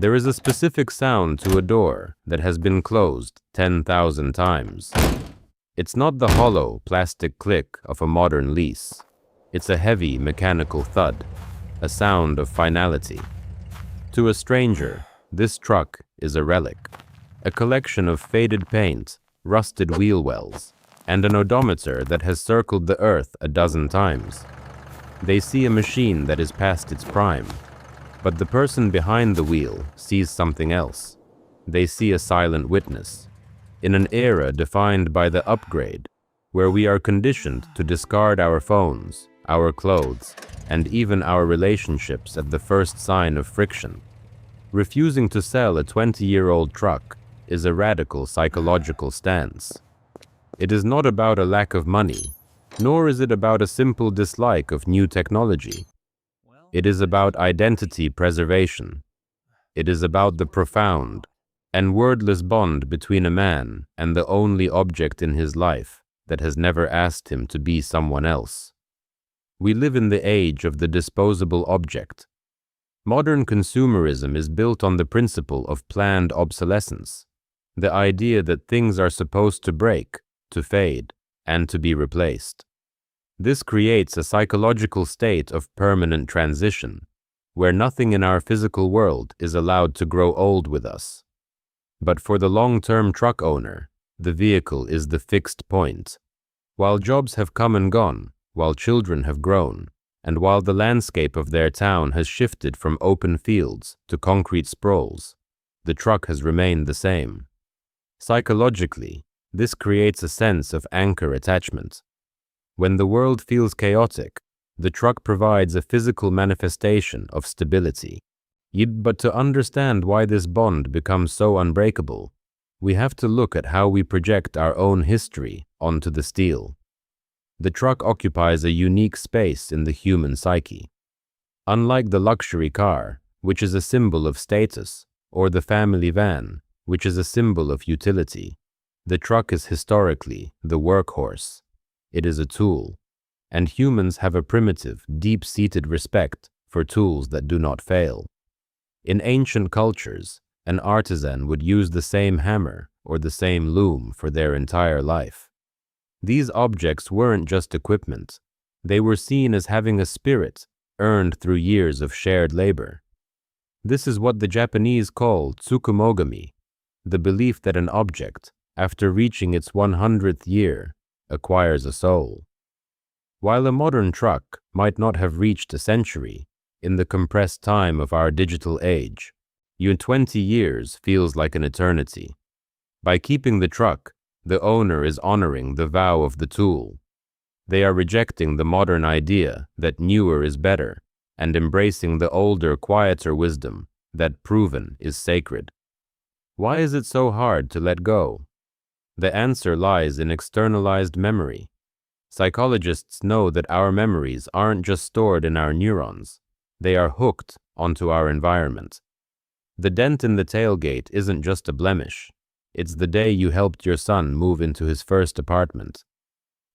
There is a specific sound to a door that has been closed 10,000 times. It's not the hollow, plastic click of a modern lease. It's a heavy, mechanical thud, a sound of finality. To a stranger, this truck is a relic, a collection of faded paint, rusted wheel wells, and an odometer that has circled the earth a dozen times. They see a machine that is past its prime, but the person behind the wheel sees something else. They see a silent witness. In an era defined by the upgrade, where we are conditioned to discard our phones, our clothes, and even our relationships at the first sign of friction, refusing to sell a 20-year-old truck is a radical psychological stance. It is not about a lack of money, nor is it about a simple dislike of new technology. It is about identity preservation. It is about the profound and wordless bond between a man and the only object in his life that has never asked him to be someone else. We live in the age of the disposable object. Modern consumerism is built on the principle of planned obsolescence, the idea that things are supposed to break, to fade, and to be replaced. This creates a psychological state of permanent transition, where nothing in our physical world is allowed to grow old with us. But for the long-term truck owner, the vehicle is the fixed point. While jobs have come and gone, while children have grown, and while the landscape of their town has shifted from open fields to concrete sprawls, the truck has remained the same. Psychologically, this creates a sense of anchor attachment. When the world feels chaotic, the truck provides a physical manifestation of stability. But to understand why this bond becomes so unbreakable, we have to look at how we project our own history onto the steel. The truck occupies a unique space in the human psyche. Unlike the luxury car, which is a symbol of status, or the family van, which is a symbol of utility, the truck is historically the workhorse. It is a tool, and humans have a primitive, deep-seated respect for tools that do not fail. In ancient cultures, an artisan would use the same hammer or the same loom for their entire life. These objects weren't just equipment. They were seen as having a spirit earned through years of shared labor. This is what the Japanese call tsukumogami, the belief that an object, after reaching its 100th year, acquires a soul. While a modern truck might not have reached a century, in the compressed time of our digital age, 20 years feels like an eternity. By keeping the truck, the owner is honoring the vow of the tool. They are rejecting the modern idea that newer is better and embracing the older, quieter wisdom that proven is sacred. Why is it so hard to let go? The answer lies in externalized memory. Psychologists know that our memories aren't just stored in our neurons. They are hooked onto our environment. The dent in the tailgate isn't just a blemish. It's the day you helped your son move into his first apartment.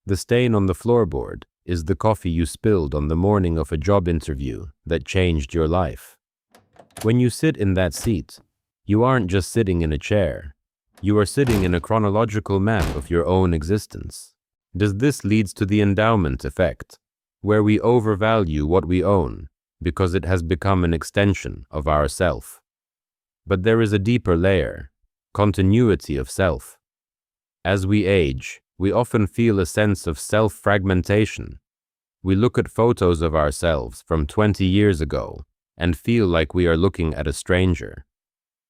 The stain on the floorboard is the coffee you spilled on the morning of a job interview that changed your life. When you sit in that seat, you aren't just sitting in a chair. You are sitting in a chronological map of your own existence. This leads to the endowment effect, where we overvalue what we own because it has become an extension of ourself. But there is a deeper layer, continuity of self. As we age, we often feel a sense of self-fragmentation. We look at photos of ourselves from 20 years ago and feel like we are looking at a stranger.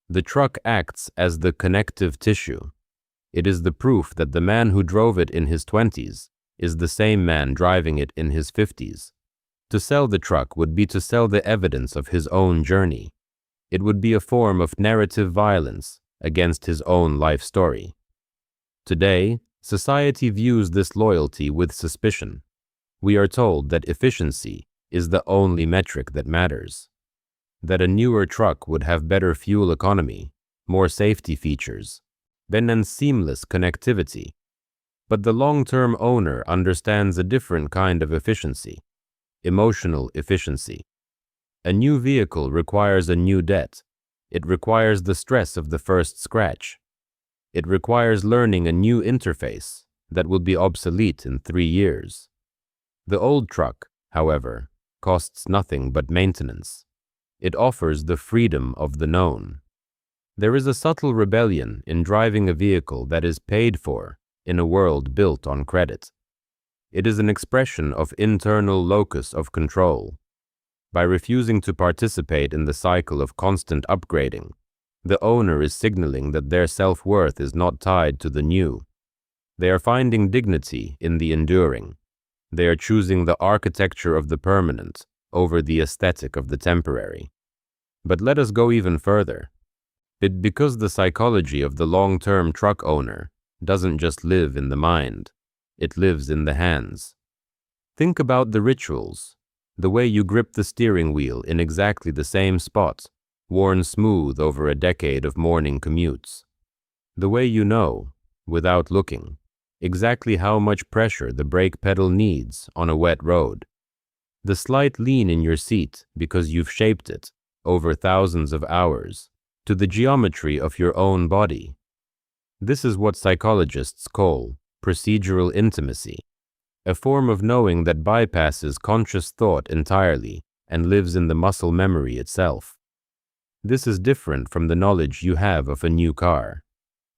The truck acts as the connective tissue. It is the proof that the man who drove it in his 20s is the same man driving it in his 50s. To sell the truck would be to sell the evidence of his own journey. It would be a form of narrative violence against his own life story. Today, society views this loyalty with suspicion. We are told that efficiency is the only metric that matters. That a newer truck would have better fuel economy, more safety features, and seamless connectivity. But the long-term owner understands a different kind of efficiency, emotional efficiency. A new vehicle requires a new debt, It requires the stress of the first scratch. It requires learning a new interface that will be obsolete in 3 years. The old truck, however, costs nothing but maintenance. It offers the freedom of the known. There is a subtle rebellion in driving a vehicle that is paid for in a world built on credit. It is an expression of internal locus of control. By refusing to participate in the cycle of constant upgrading, the owner is signaling that their self-worth is not tied to the new. They are finding dignity in the enduring. They are choosing the architecture of the permanent over the aesthetic of the temporary. But let us go even further. Because the psychology of the long-term truck owner doesn't just live in the mind, it lives in the hands. Think about the rituals, the way you grip the steering wheel in exactly the same spot, worn smooth over a decade of morning commutes. The way you know, without looking, exactly how much pressure the brake pedal needs on a wet road. The slight lean in your seat because you've shaped it over thousands of hours to the geometry of your own body. This is what psychologists call procedural intimacy, a form of knowing that bypasses conscious thought entirely and lives in the muscle memory itself. This is different from the knowledge you have of a new car.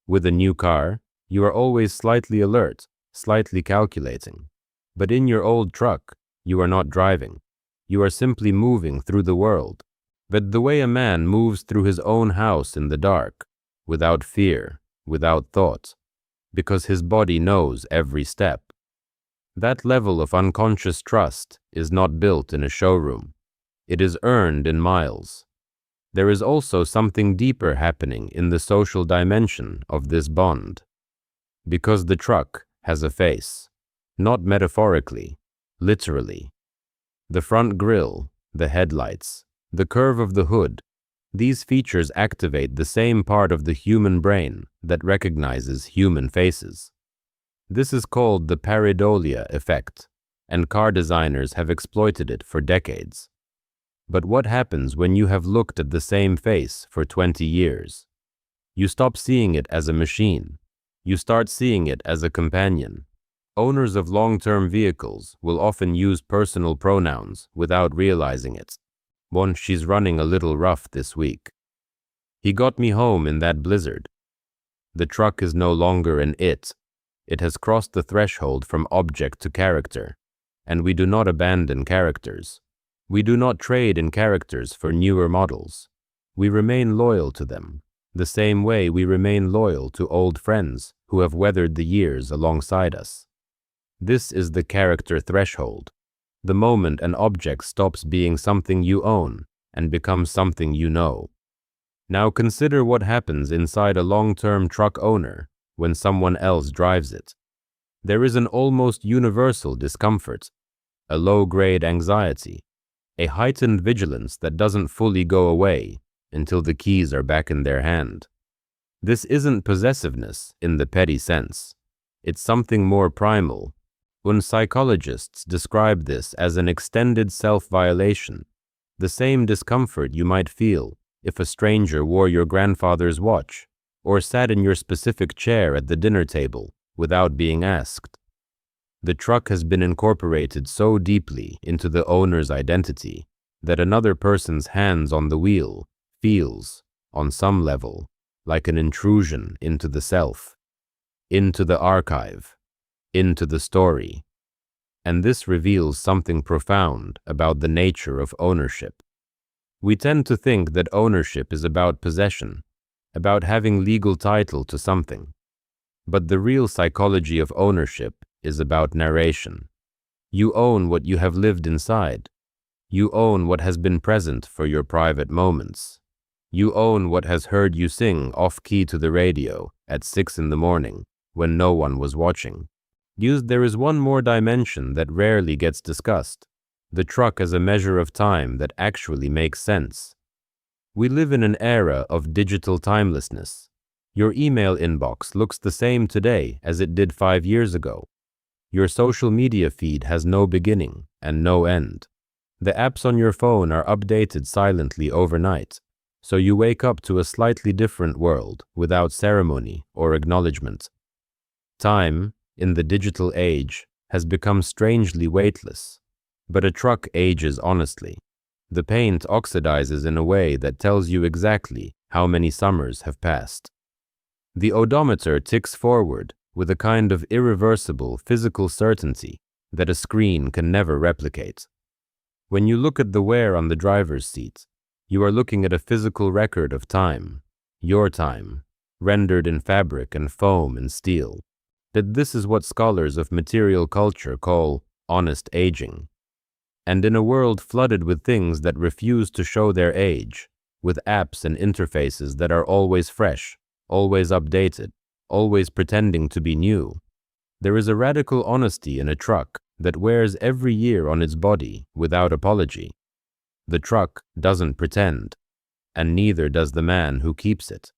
With a new car, you are always slightly alert, slightly calculating. But in your old truck, you are not driving. You are simply moving through the world. But the way a man moves through his own house in the dark, without fear, without thought, because his body knows every step. That level of unconscious trust is not built in a showroom. It is earned in miles. There is also something deeper happening in the social dimension of this bond. Because the truck has a face, not metaphorically, literally. The front grille, the headlights, the curve of the hood, these features activate the same part of the human brain that recognizes human faces. This is called the pareidolia effect, and car designers have exploited it for decades. But what happens when you have looked at the same face for 20 years? You stop seeing it as a machine. You start seeing it as a companion. Owners of long-term vehicles will often use personal pronouns without realizing it. One, she's running a little rough this week. He got me home in that blizzard. The truck is no longer an it. It has crossed the threshold from object to character, and we do not abandon characters. We do not trade in characters for newer models. We remain loyal to them, the same way we remain loyal to old friends who have weathered the years alongside us. This is the character threshold, the moment an object stops being something you own and becomes something you know. Now consider what happens inside a long-term truck owner when someone else drives it. There is an almost universal discomfort, a low-grade anxiety, a heightened vigilance that doesn't fully go away until the keys are back in their hand. This isn't possessiveness in the petty sense. It's something more primal. When psychologists describe this as an extended self-violation, the same discomfort you might feel if a stranger wore your grandfather's watch or sat in your specific chair at the dinner table without being asked. The truck has been incorporated so deeply into the owner's identity that another person's hands on the wheel feels, on some level, like an intrusion into the self, into the archive, into the story. And this reveals something profound about the nature of ownership. We tend to think that ownership is about possession, about having legal title to something. But the real psychology of ownership is about narration. You own what you have lived inside. You own what has been present for your private moments. You own what has heard you sing off-key to the radio at 6 in the morning when no one was watching. There is one more dimension that rarely gets discussed, the truck as a measure of time that actually makes sense. We live in an era of digital timelessness. Your email inbox looks the same today as it did 5 years ago. Your social media feed has no beginning and no end. The apps on your phone are updated silently overnight. So you wake up to a slightly different world without ceremony or acknowledgement. Time, in the digital age, has become strangely weightless, but a truck ages honestly. The paint oxidizes in a way that tells you exactly how many summers have passed. The odometer ticks forward with a kind of irreversible physical certainty that a screen can never replicate. When you look at the wear on the driver's seat, you are looking at a physical record of time, your time, rendered in fabric and foam and steel. That this is what scholars of material culture call honest aging. And in a world flooded with things that refuse to show their age, with apps and interfaces that are always fresh, always updated, always pretending to be new, there is a radical honesty in a truck that wears every year on its body without apology. The truck doesn't pretend, and neither does the man who keeps it.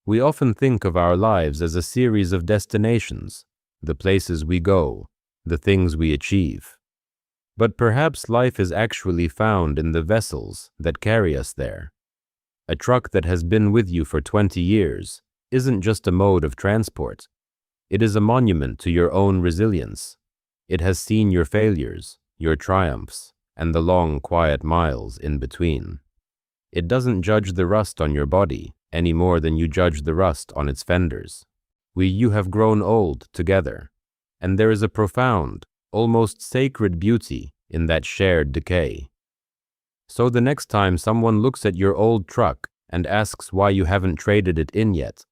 We often think of our lives as a series of destinations, the places we go, the things we achieve. But perhaps life is actually found in the vessels that carry us there. A truck that has been with you for 20 years isn't just a mode of transport. It is a monument to your own resilience. It has seen your failures, your triumphs, and the long, quiet miles in between. It doesn't judge the rust on your body any more than you judge the rust on its fenders. You have grown old together, and there is a profound, almost sacred beauty in that shared decay. So the next time someone looks at your old truck and asks why you haven't traded it in yet,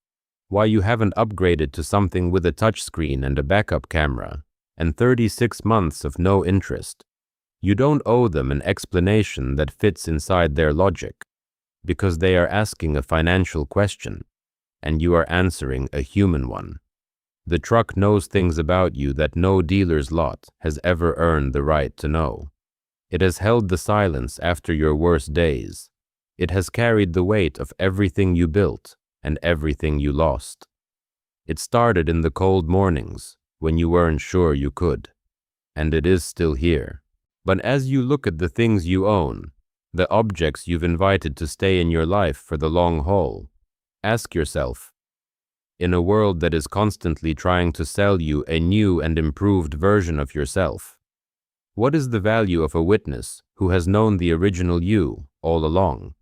why you haven't upgraded to something with a touchscreen and a backup camera, and 36 months of no interest, you don't owe them an explanation that fits inside their logic, because they are asking a financial question, and you are answering a human one. The truck knows things about you that no dealer's lot has ever earned the right to know. It has held the silence after your worst days. It has carried the weight of everything you built and everything you lost. It started in the cold mornings when you weren't sure you could, and it is still here. But as you look at the things you own, the objects you've invited to stay in your life for the long haul, ask yourself, in a world that is constantly trying to sell you a new and improved version of yourself, what is the value of a witness who has known the original you all along?